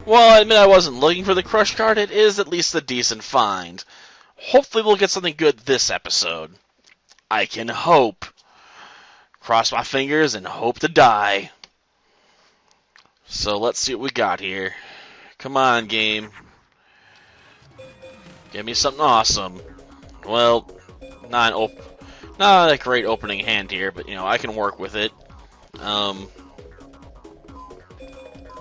Well, I admit I wasn't looking for the crush card. It is at least a decent find. Hopefully we'll get something good this episode. I can hope. Cross my fingers and hope to die. So let's see what we got here. Come on, game. Give me something awesome. Well, not a great opening hand here, but I can work with it.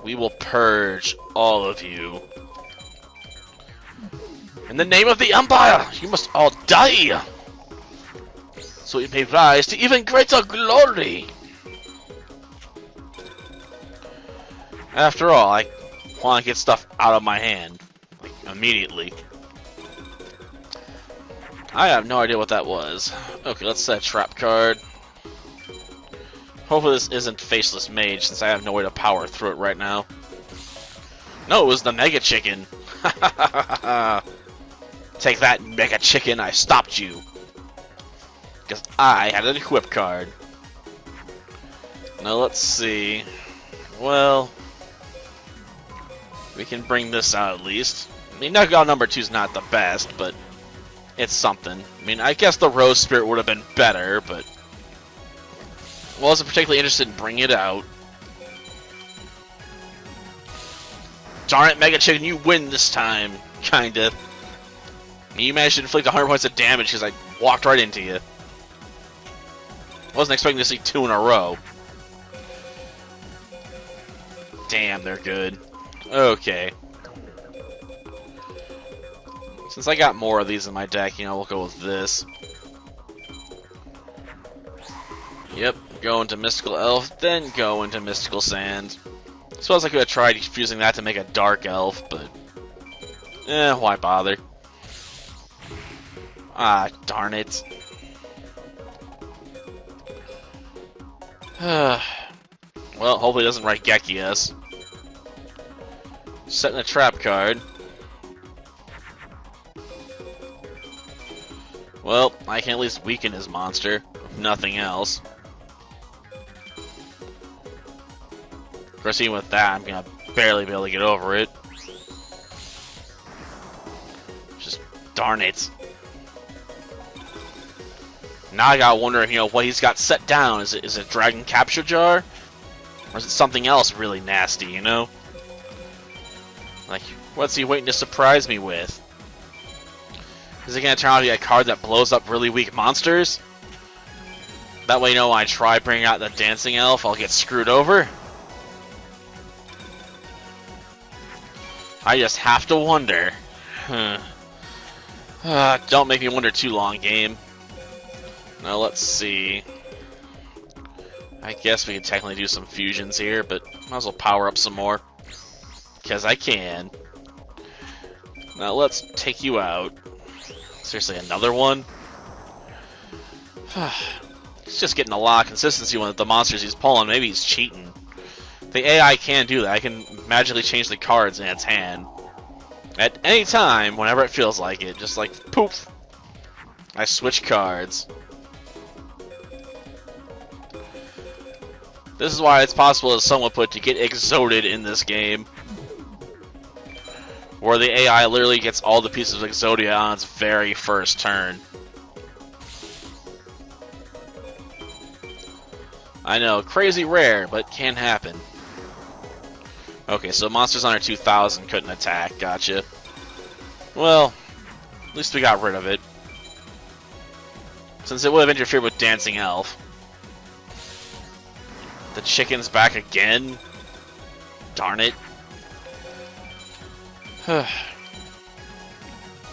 We will purge all of you. In the name of the Empire, you must all die, so you may rise to even greater glory. After all, I want to get stuff out of my hand, like, immediately. I have no idea what that was. Okay, let's set a trap card. Hopefully this isn't Faceless Mage, since I have no way to power through it right now. No, it was the Mega Chicken. Take that, Mega Chicken, I stopped you. Because I had an equip card. Now let's see. Well, we can bring this out at least. I mean, knockout number 2 is not the best, but it's something. I mean, I guess the Rose Spirit would have been better, but wasn't particularly interested in bringing it out. Darn it, Mega Chicken, you win this time. Kinda. You managed to inflict 100 points of damage because I walked right into you. Wasn't expecting to see 2 in a row. Damn, they're good. Okay. Since I got more of these in my deck, we'll go with this. Yep, go into Mystical Elf, then go into Mystical Sand. I suppose I could have tried fusing that to make a Dark Elf, but why bother? Ah, darn it. Well, hopefully it doesn't write Geki us. Setting a trap card. Well, I can at least weaken his monster, if nothing else. Of course, even with that, I'm gonna barely be able to get over it. Just darn it. Now I gotta wonder, what he's got set down. Is it Dragon Capture Jar? Or is it something else really nasty, Like, what's he waiting to surprise me with? Is it gonna turn out to be a card that blows up really weak monsters? That way, when I try bringing out the Dancing Elf, I'll get screwed over? I just have to wonder. Don't make me wonder too long, game. Now let's see. I guess we can technically do some fusions here, but might as well power up some more. Because I can. Now let's take you out. Seriously, another one? He's just getting a lot of consistency with the monsters he's pulling. Maybe he's cheating. The AI can do that. I can magically change the cards in its hand. At any time, whenever it feels like it. Just like, poof. I switch cards. This is why it's possible, as someone put, to get exoded in this game. Where the AI literally gets all the pieces of Exodia on its very first turn. I know, crazy rare, but can happen. Okay, so monsters under 2,000 couldn't attack, gotcha. Well, at least we got rid of it. Since it would have interfered with Dancing Elf. The chicken's back again? Darn it.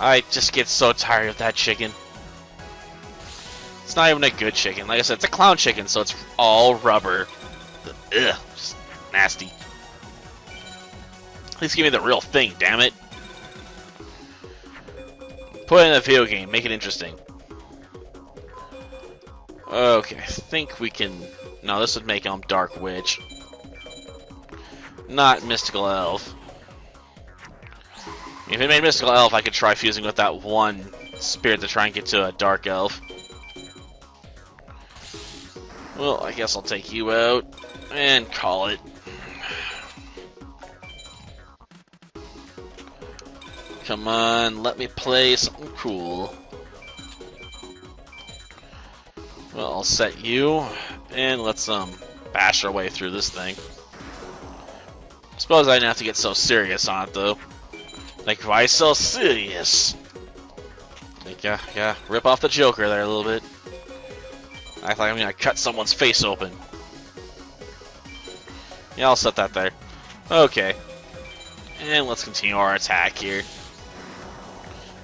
I just get so tired of that chicken. It's not even a good chicken. Like I said, it's a clown chicken, so it's all rubber. Ugh, just nasty. At least give me the real thing, damn it. Put it in a video game, make it interesting. Okay, I think we can... No, this would make him Dark Witch. Not Mystical Elf. If it made Mystical Elf, I could try fusing with that one spirit to try and get to a Dark Elf. Well, I guess I'll take you out and call it. Come on, let me play something cool. Well, I'll set you, and let's bash our way through this thing. Suppose I didn't have to get so serious on it though. Like, why so serious? Like, yeah, rip off the Joker there a little bit. Act like I'm gonna cut someone's face open. Yeah, I'll set that there. Okay. And let's continue our attack here.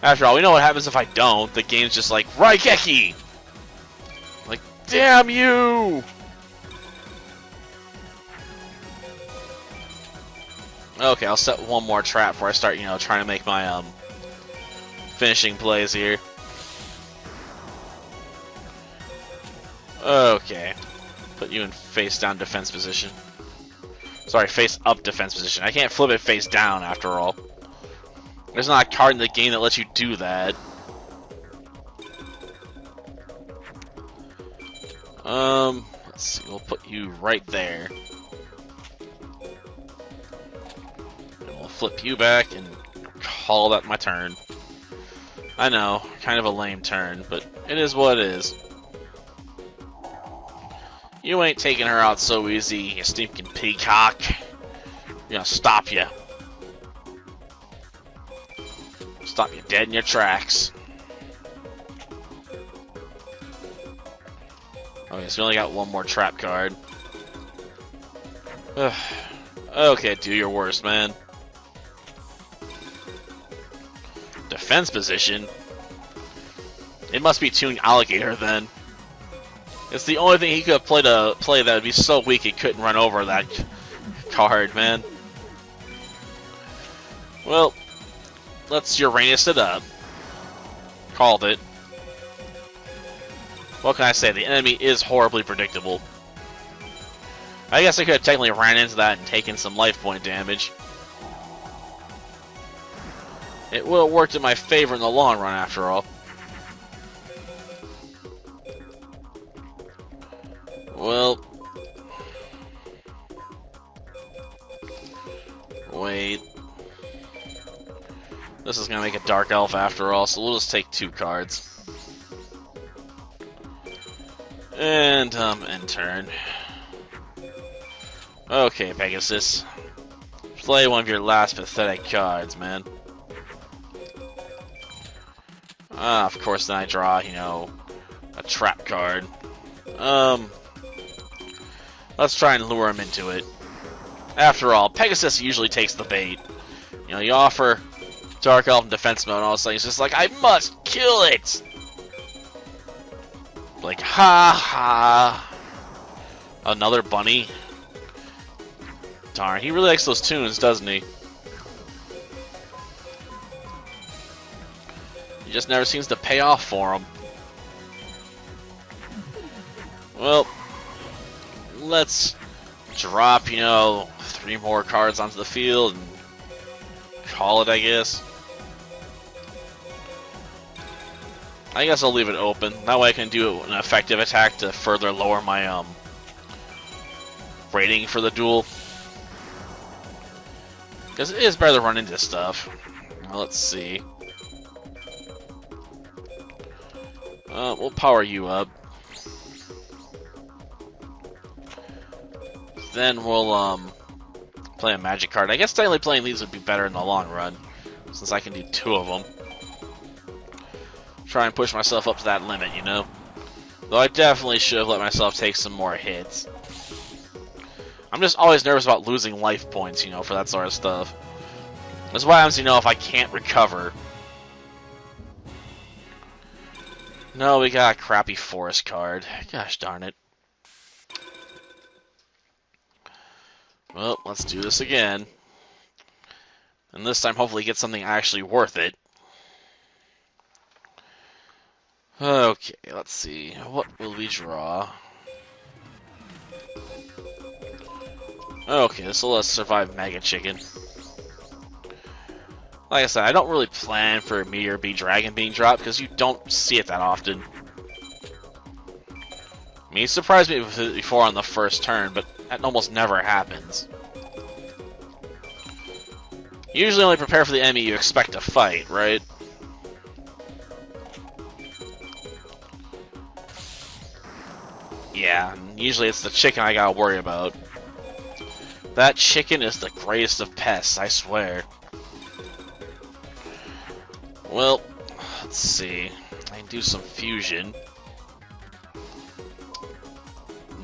After all, we know what happens if I don't. The game's just like, Raigeki! Like, damn you! Okay, I'll set one more trap before I start, trying to make my, finishing plays here. Okay. Put you in face-down defense position. Sorry, face-up defense position. I can't flip it face-down, after all. There's not a card in the game that lets you do that. Let's see, we'll put you right there. And we'll flip you back and call that my turn. I know, kind of a lame turn, but it is what it is. You ain't taking her out so easy, you stinking peacock. We're gonna stop you. Stop you dead in your tracks. Okay, so we only got one more trap card. Okay, do your worst, man. Defense position? It must be tuned alligator then. It's the only thing he could have played a play that would be so weak he couldn't run over that card, man. Well, let's Uranus it up. Called it. What can I say? The enemy is horribly predictable. I guess I could have technically ran into that and taken some life point damage. It will have worked in my favor in the long run, after all. Well, wait. This is gonna make a Dark Elf after all, so we'll just take 2 cards. And, end turn. Okay, Pegasus. Play one of your last pathetic cards, man. Of course, then I draw, a trap card. Let's try and lure him into it. After all, Pegasus usually takes the bait. You offer Dark Elf in defense mode, and all of a sudden he's just like, I must kill it! Like, ha ha. Another bunny? Darn, he really likes those tunes, doesn't he? He just never seems to pay off for him. Well, let's drop, 3 more cards onto the field and call it, I guess. I guess I'll leave it open. That way I can do an effective attack to further lower my rating for the duel. Because it is better to run into stuff. Now, let's see. We'll power you up. Then we'll play a magic card. I guess technically playing these would be better in the long run, since I can do 2 of them. Try and push myself up to that limit, Though I definitely should have let myself take some more hits. I'm just always nervous about losing life points, for that sort of stuff. That's why I'm, if I can't recover. No, we got a crappy forest card. Gosh darn it. Well, let's do this again. And this time, hopefully, get something actually worth it. Okay, let's see. What will we draw? Okay, this will let us survive Mega Chicken. Like I said, I don't really plan for a Meteor B Dragon being dropped because you don't see it that often. I mean, it surprised me before on the first turn, but that almost never happens. You usually only prepare for the enemy you expect to fight, right? Yeah, usually it's the chicken I gotta worry about. That chicken is the greatest of pests, I swear. Well, let's see. I can do some fusion.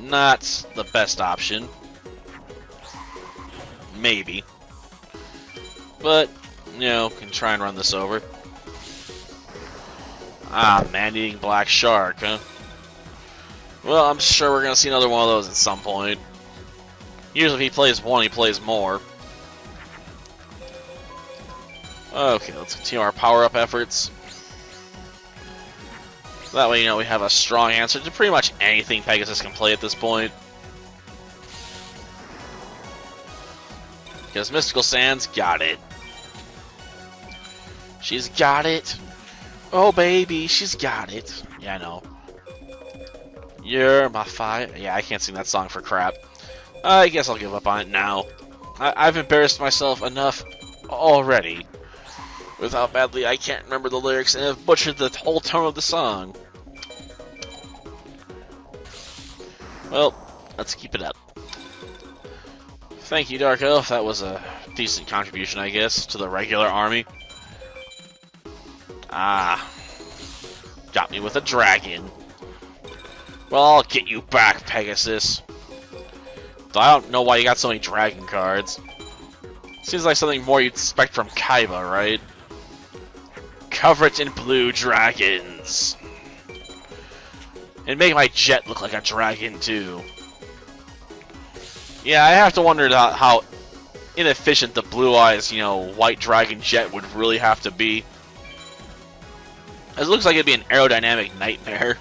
Not the best option. Maybe. But, you know, can try and run this over. Ah, man-eating black shark, huh? Well, I'm sure we're gonna see another one of those at some point. Usually if he plays one, he plays more. Okay, let's continue our power-up efforts. So that way, you know, we have a strong answer to pretty much anything Pegasus can play at this point. Because Mystical Sands got it. She's got it. Oh, baby, she's got it. Yeah, I know. You're my fire. Yeah, I can't sing that song for crap. I guess I'll give up on it now. I've embarrassed myself enough already with how badly I can't remember the lyrics and have butchered the whole tone of the song. Well, let's keep it up. Thank you, Dark Elf. That was a decent contribution, I guess, to the regular army. Ah. Got me with a dragon. Well, I'll get you back, Pegasus. Though I don't know why you got so many dragon cards. Seems like something more you'd expect from Kaiba, right? Cover it in blue dragons. And make my jet look like a dragon, too. Yeah, I have to wonder how inefficient the Blue Eyes, you know, white dragon jet would really have to be. It looks like it'd be an aerodynamic nightmare.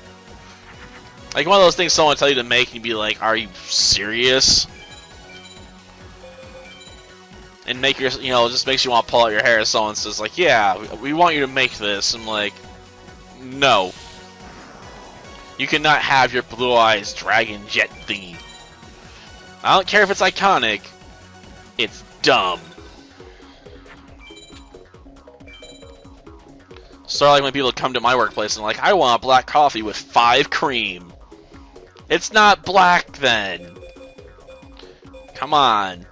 Like one of those things someone tell you to make and you'd be like, are you serious? And make your, you know, it just makes you want to pull out your hair if someone says like, yeah, we want you to make this. I'm like, no. You cannot have your Blue Eyes dragon jet thingy. I don't care if it's iconic. It's dumb. Sort of like when people come to my workplace and like, I want a black coffee with 5 cream. It's not black then. Come on.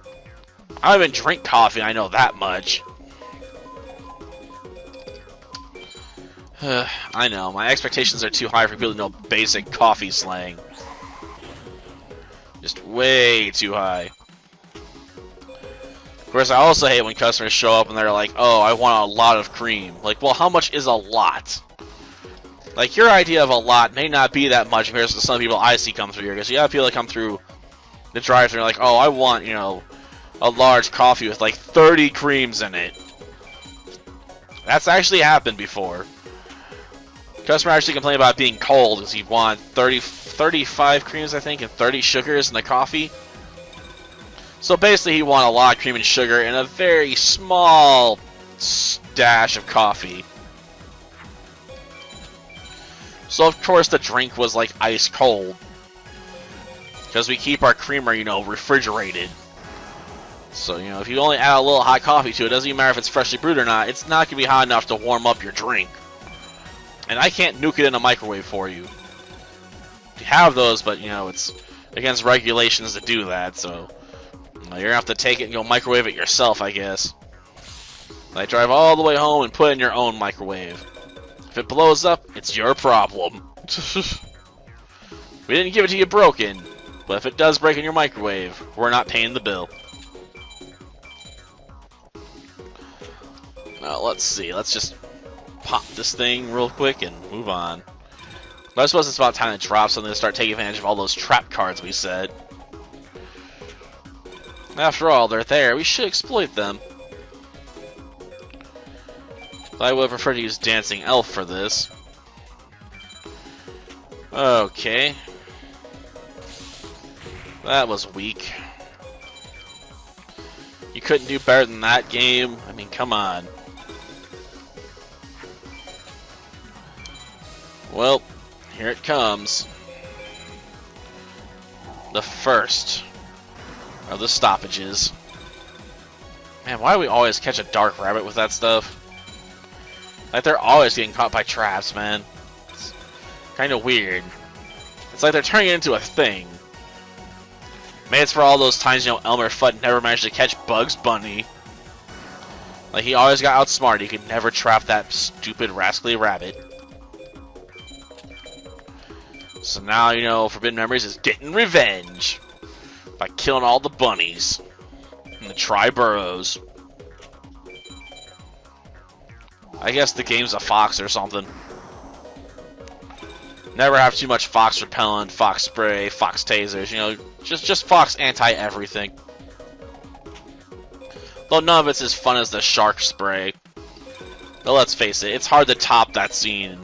I don't even drink coffee, I know that much. I know, my expectations are too high for people to know basic coffee slang. Just way too high. Of course, I also hate when customers show up and they're like, oh, I want a lot of cream. Like, well, how much is a lot? Like, your idea of a lot may not be that much compared to some people I see come through here. Because you have people that come through the drive-thru and they're like, oh, I want, you know, a large coffee with like 30 creams in it. That's actually happened before. Customer actually complained about being cold because he wanted 35 creams, I think, and 30 sugars in the coffee. So basically, he wanted a lot of cream and sugar in a very small dash of coffee. So of course the drink was like ice cold. Because we keep our creamer, you know, refrigerated. So, you know, if you only add a little hot coffee to it, doesn't even matter if it's freshly brewed or not, it's not going to be hot enough to warm up your drink. And I can't nuke it in a microwave for you. You have those, but, you know, it's against regulations to do that, so you're going to have to take it and go microwave it yourself, I guess. Like, drive all the way home and put it in your own microwave. If it blows up, it's your problem. We didn't give it to you broken, but if it does break in your microwave, we're not paying the bill. Now, let's see. Let's just pop this thing real quick and move on. But I suppose it's about time to drop something to start taking advantage of all those trap cards we said. After all, they're there. We should exploit them. I would prefer to use Dancing Elf for this. Okay. That was weak. You couldn't do better than that game? I mean, come on. Well, here it comes. The first of the stoppages. Man, why do we always catch a dark rabbit with that stuff? Like, they're always getting caught by traps, man. It's kind of weird. It's like they're turning it into a thing. Maybe it's for all those times, you know, Elmer Fudd never managed to catch Bugs Bunny. Like, he always got outsmarted. He could never trap that stupid, rascally rabbit. So now, you know, Forbidden Memories is getting revenge by killing all the bunnies in the Tri-Boroughs. I guess the game's a fox or something. Never have too much fox repellent, fox spray, fox tasers, you know, just fox anti-everything. Though none of it's as fun as the shark spray. But let's face it, it's hard to top that scene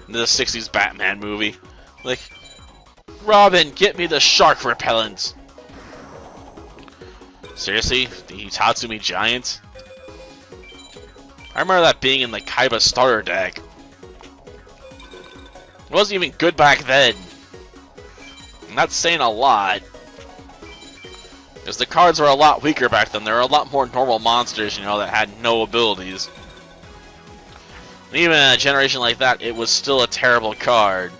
in the 60s Batman movie. Like, Robin, get me the shark repellent! Seriously? The Hitatsumi Giant? I remember that being in the Kaiba starter deck. It wasn't even good back then. I'm not saying a lot. Because the cards were a lot weaker back then. There were a lot more normal monsters, you know, that had no abilities. And even in a generation like that, it was still a terrible card.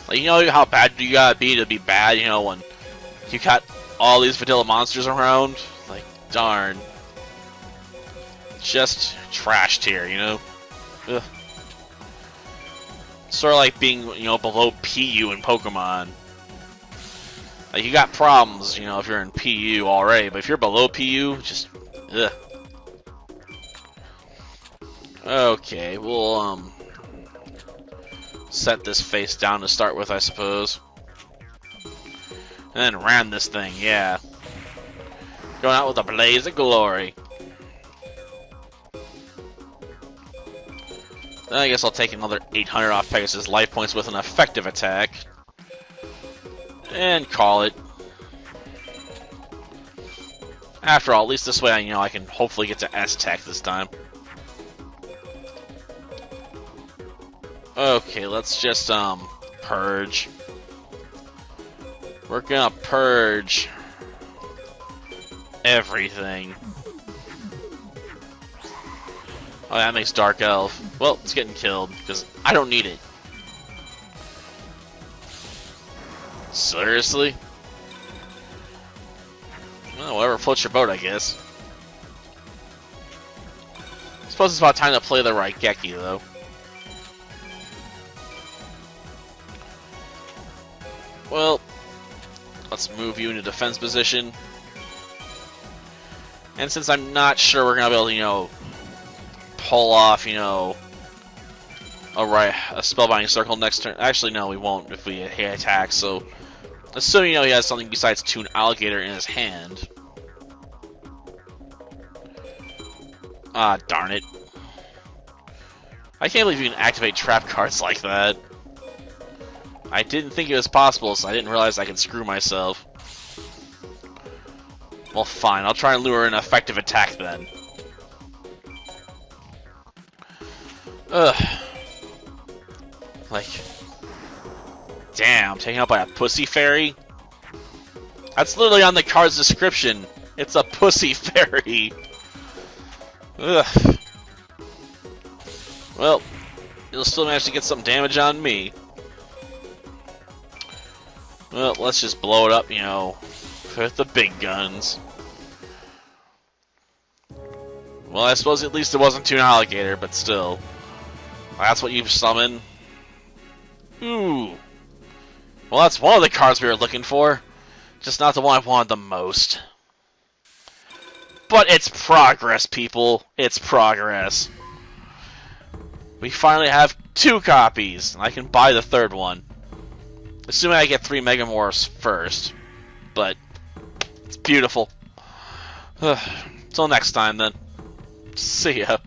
Like, you know how bad you gotta be to be bad, you know, when you got all these vanilla monsters around? Like, darn. Just trash tier, you know? Ugh. Sort of like being, you know, below PU in Pokemon. Like, you got problems, you know, if you're in PU already, but if you're below PU, just, ugh. Okay, we'll, set this face down to start with, I suppose. And then ram this thing, yeah. Going out with a blaze of glory. Then I guess I'll take another 800 off Pegasus' life points with an effective attack. And call it. After all, at least this way, you know, I can hopefully get to S-Tec this time. Okay, let's just, purge. We're gonna purge everything. Oh, that makes Dark Elf. Well, it's getting killed, because I don't need it. Seriously? Well, whatever floats your boat, I guess. I suppose it's about time to play the Raigeki, though. Well, let's move you into defense position. And since I'm not sure we're gonna be able to, you know, pull off, you know, a spellbinding circle next turn. Actually, no, we won't if we attack. So, assuming, you know, he has something besides Toon Alligator in his hand. Ah, darn it! I can't believe you can activate trap cards like that. I didn't think it was possible, so I didn't realize I could screw myself. Well, fine. I'll try and lure an effective attack then. Ugh. Like, damn, taken out by a pussy fairy? That's literally on the card's description. It's a pussy fairy. Ugh. Well, you'll still manage to get some damage on me. Well, let's just blow it up, you know, with the big guns. Well, I suppose at least it wasn't Toon Alligator, but still. That's what you've summoned? Ooh. Well, that's one of the cards we were looking for. Just not the one I wanted the most. But it's progress, people. It's progress. We finally have 2 copies, and I can buy the 3rd one. Assuming I get 3 Megamorphs first. But it's beautiful. Till next time, then. See ya.